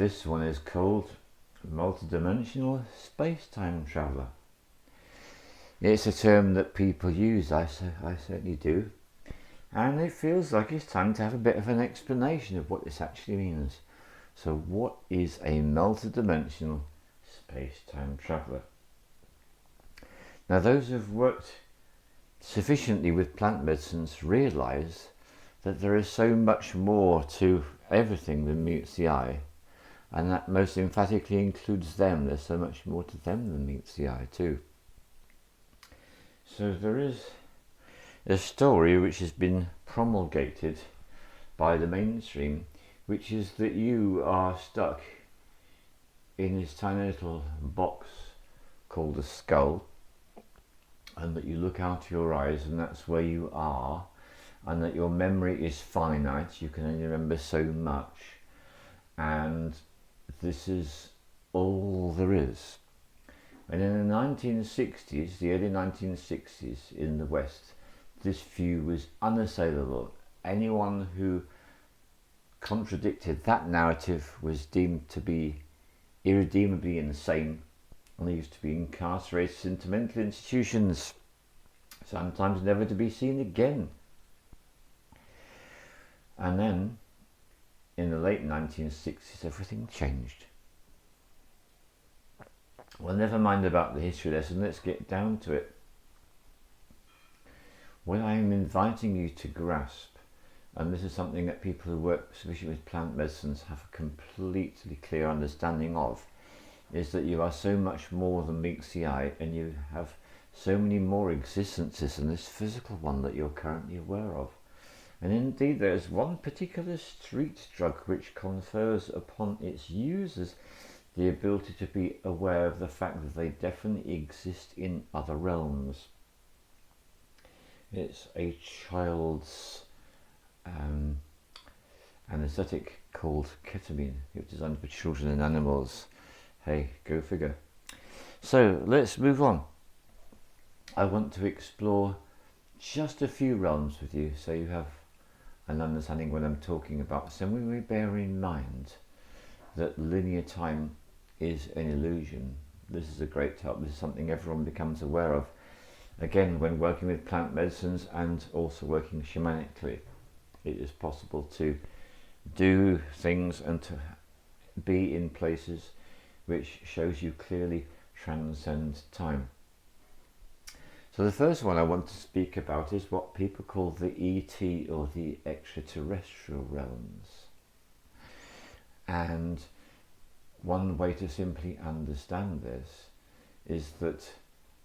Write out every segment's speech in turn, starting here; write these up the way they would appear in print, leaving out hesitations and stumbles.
This one is called Multidimensional Space-Time Traveller. It's a term that people use, I certainly do, and it feels like it's time to have a bit of an explanation of what this actually means. So what is a multidimensional space-time traveller? Now those who've worked sufficiently with plant medicines realise that there is so much more to everything than meets the eye, and that most emphatically includes them. There's so much more to them than meets the eye too. So there is a story which has been promulgated by the mainstream, which is that you are stuck in this tiny little box called a skull, and that you look out of your eyes and that's where you are, and that your memory is finite, you can only remember so much, and this is all there is. And in the 1960s, the early 1960s in the West, this view was unassailable. Anyone who contradicted that narrative was deemed to be irredeemably insane, and they used to be incarcerated into mental institutions, sometimes never to be seen again. And then, in the late 1960s, everything changed. Well, never mind about the history lesson, let's get down to it. What I am inviting you to grasp, and this is something that people who work sufficiently with plant medicines have a completely clear understanding of, is that you are so much more than meets the eye, and you have so many more existences than this physical one that you're currently aware of. And indeed there is one particular street drug which confers upon its users the ability to be aware of the fact that they definitely exist in other realms. It's a child's anesthetic called ketamine. It was designed for children and animals. Hey, go figure. So let's move on. I want to explore just a few realms with you so you have an understanding what I'm talking about. So we bear in mind that linear time is an illusion. This is a great help. This is something everyone becomes aware of. Again, when working with plant medicines and also working shamanically, it is possible to do things and to be in places which shows you clearly transcend time. So the first one I want to speak about is what people call the ET or the extraterrestrial realms. And one way to simply understand this is that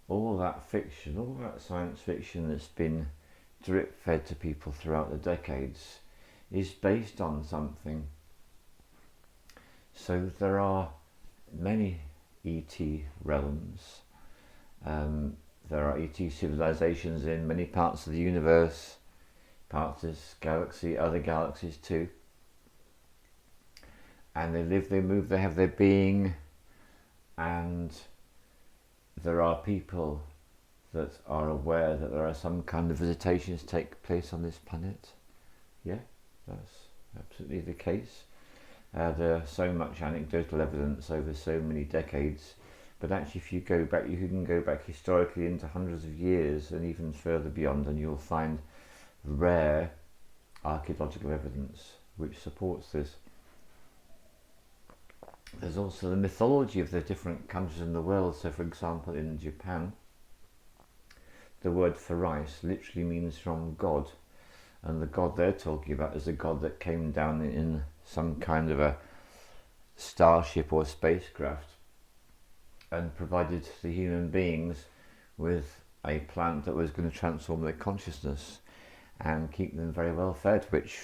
all that fiction, all that science fiction that's been drip fed to people throughout the decades is based on something. So there are many ET realms. There are ET civilizations in many parts of the universe, parts of this galaxy, other galaxies too. And they live, they move, they have their being, and there are people that are aware that there are some kind of visitations take place on this planet. Yeah, that's absolutely the case. There's so much anecdotal evidence over so many decades, but actually if you go back, you can go back historically into hundreds of years and even further beyond, and you'll find rare archaeological evidence which supports this. There's also the mythology of the different countries in the world. So for example, in Japan, the word for rice literally means from God, and the God they're talking about is a God that came down in some kind of a starship or spacecraft and provided the human beings with a plant that was going to transform their consciousness and keep them very well fed, which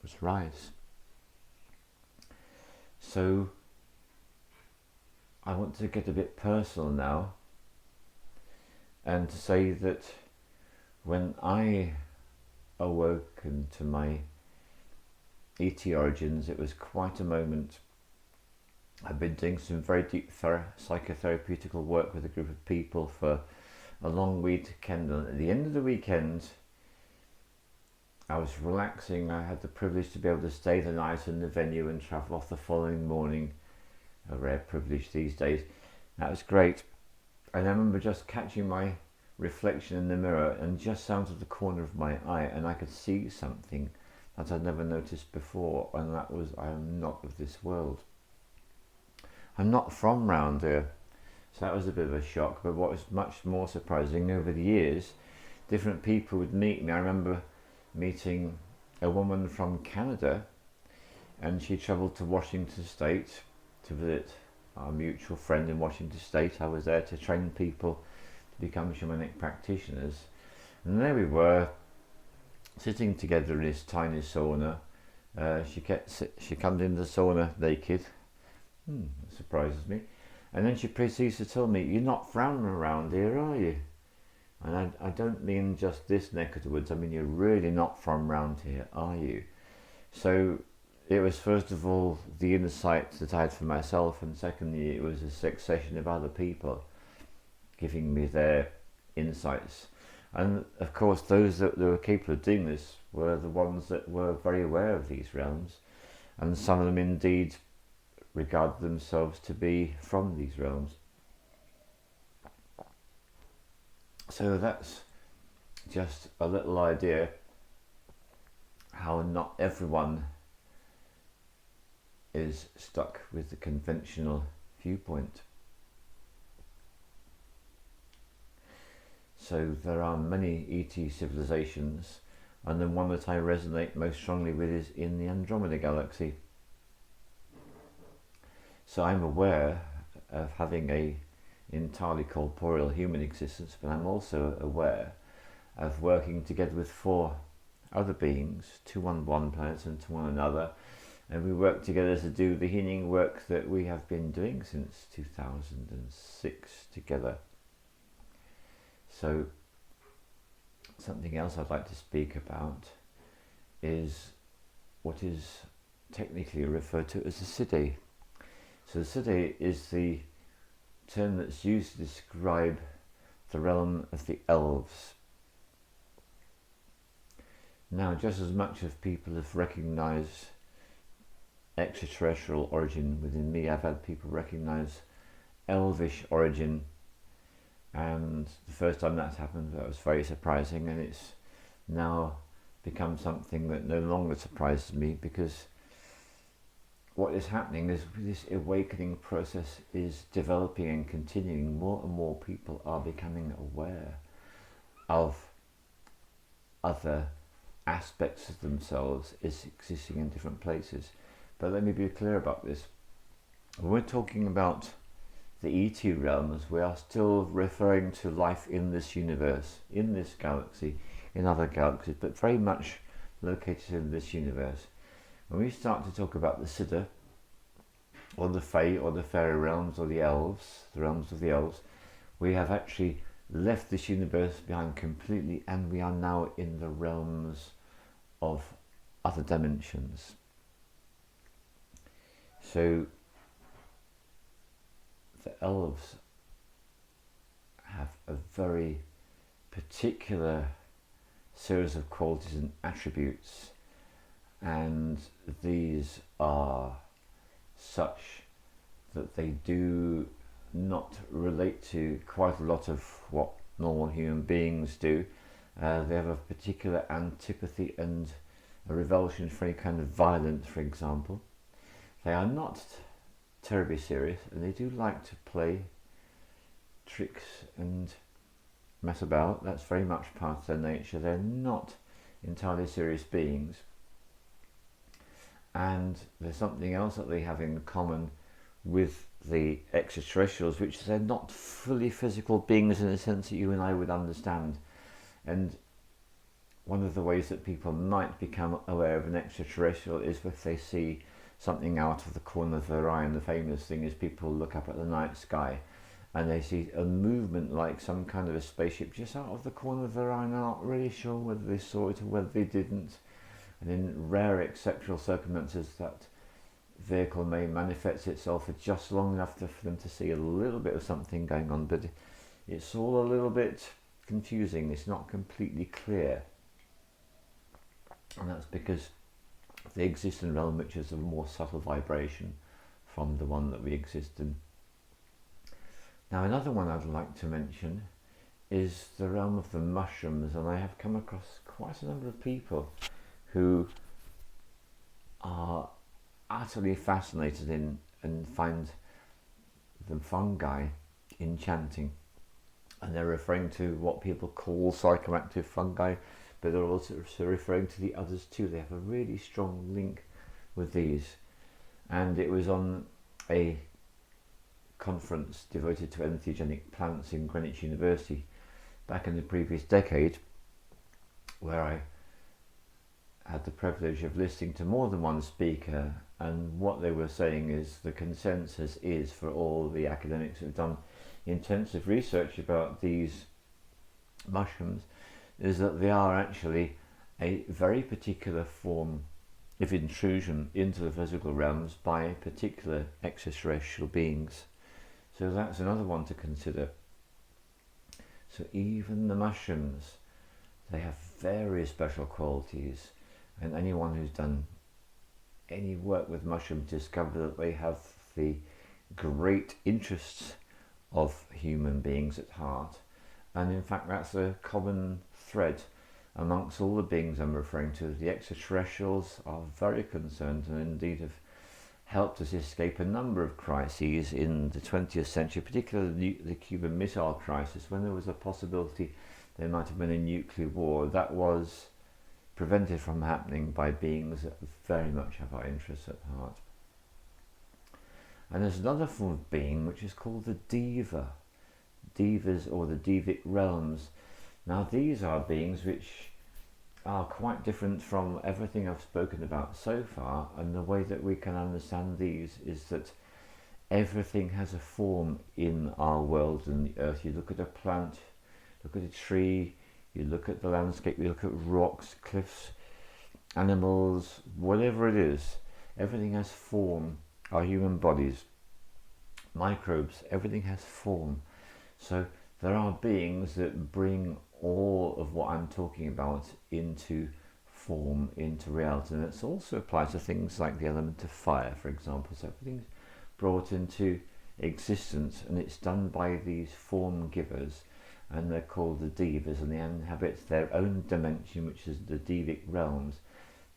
was rice. So I want to get a bit personal now and to say that when I awoke into my ET origins, it was quite a moment. I've been doing some very deep psychotherapeutical work with a group of people for a long weekend, and at the end of the weekend I was relaxing. I had the privilege to be able to stay the night in the venue and travel off the following morning. A rare privilege these days. That was great. And I remember just catching my reflection in the mirror and just out of the corner of my eye, and I could see something that I'd never noticed before, and that was, I am not of this world. I'm not from round here. So that was a bit of a shock. But what was much more surprising, over the years, different people would meet me. I remember meeting a woman from Canada, and she travelled to Washington State to visit our mutual friend in Washington State. I was there to train people to become shamanic practitioners. And there we were, sitting together in this tiny sauna. She comes in the sauna naked. That surprises me. And then she proceeds to tell me, "You're not from around here, are you?" And I don't mean just this neck of the woods. I mean, you're really not from round here, are you? So it was, first of all, the insight that I had for myself, and secondly, it was a succession of other people giving me their insights. And of course, those that were capable of doing this were the ones that were very aware of these realms, and some of them indeed regard themselves to be from these realms. So that's just a little idea how not everyone is stuck with the conventional viewpoint. So there are many ET civilizations, and the one that I resonate most strongly with is in the Andromeda galaxy. So I'm aware of having a entirely corporeal human existence, but I'm also aware of working together with 4 other beings, 2 on one planet and 2 on another, and we work together to do the healing work that we have been doing since 2006 together. So something else I'd like to speak about is what is technically referred to as the Siddhi. So the Siddhi is the term that's used to describe the realm of the elves. Now, just as much as people have recognised extraterrestrial origin within me, I've had people recognise elvish origin, and the first time that's happened, that was very surprising, and it's now become something that no longer surprises me, because what is happening is this awakening process is developing and continuing. More and more people are becoming aware of other aspects of themselves is existing in different places. But let me be clear about this. When we're talking about the ET realms, we are still referring to life in this universe, in this galaxy, in other galaxies, but very much located in this universe. When we start to talk about the Siddha, or the Fae, or the fairy realms, or the elves, the realms of the elves, we have actually left this universe behind completely, and we are now in the realms of other dimensions. So the elves have a very particular series of qualities and attributes, and these are such that they do not relate to quite a lot of what normal human beings do. They have a particular antipathy and a revulsion for any kind of violence, for example. They are not terribly serious, and they do like to play tricks and mess about. That's very much part of their nature. They're not entirely serious beings. And there's something else that they have in common with the extraterrestrials, which is they're not fully physical beings in the sense that you and I would understand. And one of the ways that people might become aware of an extraterrestrial is if they see something out of the corner of their eye. And the famous thing is people look up at the night sky and they see a movement like some kind of a spaceship just out of the corner of their eye, and they're not really sure whether they saw it or whether they didn't. And in rare exceptional circumstances, that vehicle may manifest itself for just long enough for them to see a little bit of something going on, but it's all a little bit confusing. It's not completely clear. And that's because they exist in a realm which is a more subtle vibration from the one that we exist in. Now, another one I'd like to mention is the realm of the mushrooms, and I have come across quite a number of people who are utterly fascinated in and find the fungi enchanting, and they're referring to what people call psychoactive fungi, but they're also referring to the others too. They have a really strong link with these, and it was on a conference devoted to entheogenic plants in Greenwich University back in the previous decade, where I had the privilege of listening to more than one speaker, and what they were saying is the consensus is, for all the academics who have done intensive research about these mushrooms, is that they are actually a very particular form of intrusion into the physical realms by particular extraterrestrial beings. So that's another one to consider. So even the mushrooms, they have very special qualities, and anyone who's done any work with mushrooms discover that they have the great interests of human beings at heart. And in fact, that's a common thread amongst all the beings I'm referring to. The extraterrestrials are very concerned, and indeed have helped us escape a number of crises in the 20th century, particularly the Cuban Missile Crisis, when there was a possibility there might have been a nuclear war. That was prevented from happening by beings that very much have our interests at heart. And there's another form of being which is called the Diva, Divas, or the Devic realms. Now these are beings which are quite different from everything I've spoken about so far, and the way that we can understand these is that everything has a form in our world and the earth. You look at a plant, look at a tree, you look at the landscape, you look at rocks, cliffs, animals, whatever it is, everything has form. Our human bodies, microbes, everything has form. So there are beings that bring all of what I'm talking about into form, into reality. And it also applies to things like the element of fire, for example. So everything's brought into existence, and it's done by these form givers, and they're called the Divas, and they inhabit their own dimension, which is the Devic realms.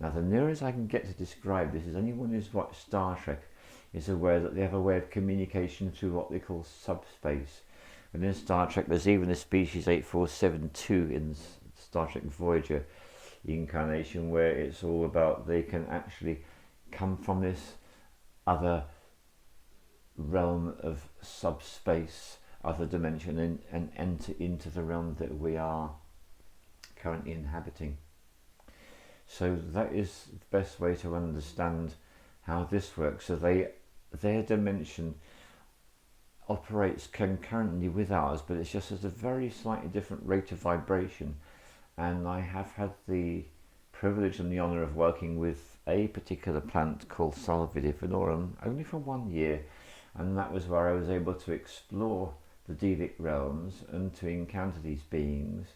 Now the nearest I can get to describe this is anyone who's watched Star Trek is aware that they have a way of communication through what they call subspace. And in Star Trek there's even a species 8472 in Star Trek Voyager incarnation, where it's all about they can actually come from this other realm of subspace, other dimension, and enter into the realm that we are currently inhabiting. So that is the best way to understand how this works. So their dimension operates concurrently with ours, but it's just at a very slightly different rate of vibration. And I have had the privilege and the honour of working with a particular plant called Salvia divinorum only for 1 year, and that was where I was able to explore the Devic realms and to encounter these beings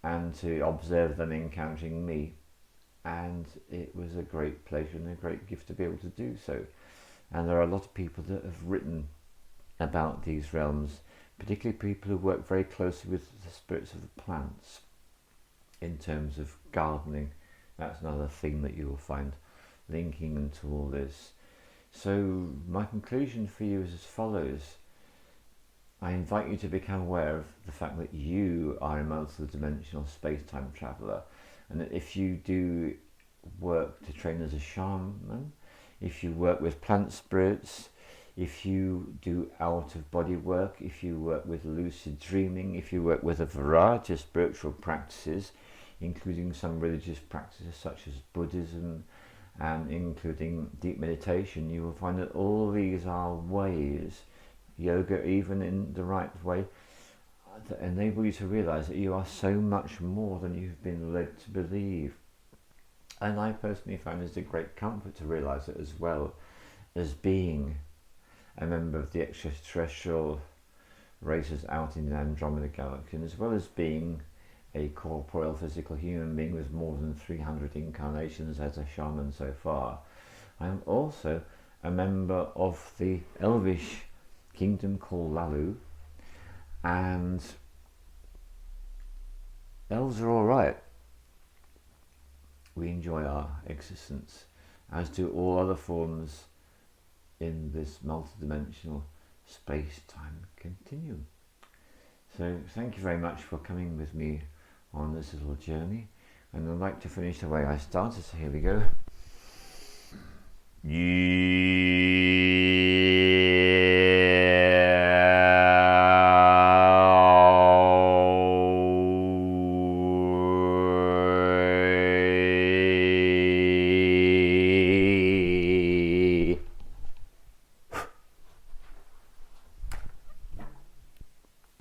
and to observe them encountering me. And it was a great pleasure and a great gift to be able to do so. And there are a lot of people that have written about these realms, particularly people who work very closely with the spirits of the plants in terms of gardening. That's another thing that you will find linking into all this. So my conclusion for you is as follows. I invite you to become aware of the fact that you are a multi-dimensional space-time traveller, and that if you do work to train as a shaman, if you work with plant spirits, if you do out-of-body work, if you work with lucid dreaming, if you work with a variety of spiritual practices, including some religious practices such as Buddhism, and including deep meditation, you will find that all these are ways, yoga even in the right way, that enable you to realize that you are so much more than you've been led to believe. And I personally find it a great comfort to realize it, as well as being a member of the extraterrestrial races out in the Andromeda Galaxy, and as well as being a corporeal physical human being with more than 300 incarnations as a shaman so far. I am also a member of the elvish kingdom called Lalu, and elves are alright. We enjoy our existence, as do all other forms in this multidimensional space-time continuum. So thank you very much for coming with me on this little journey, and I'd like to finish the way I started, so here we go.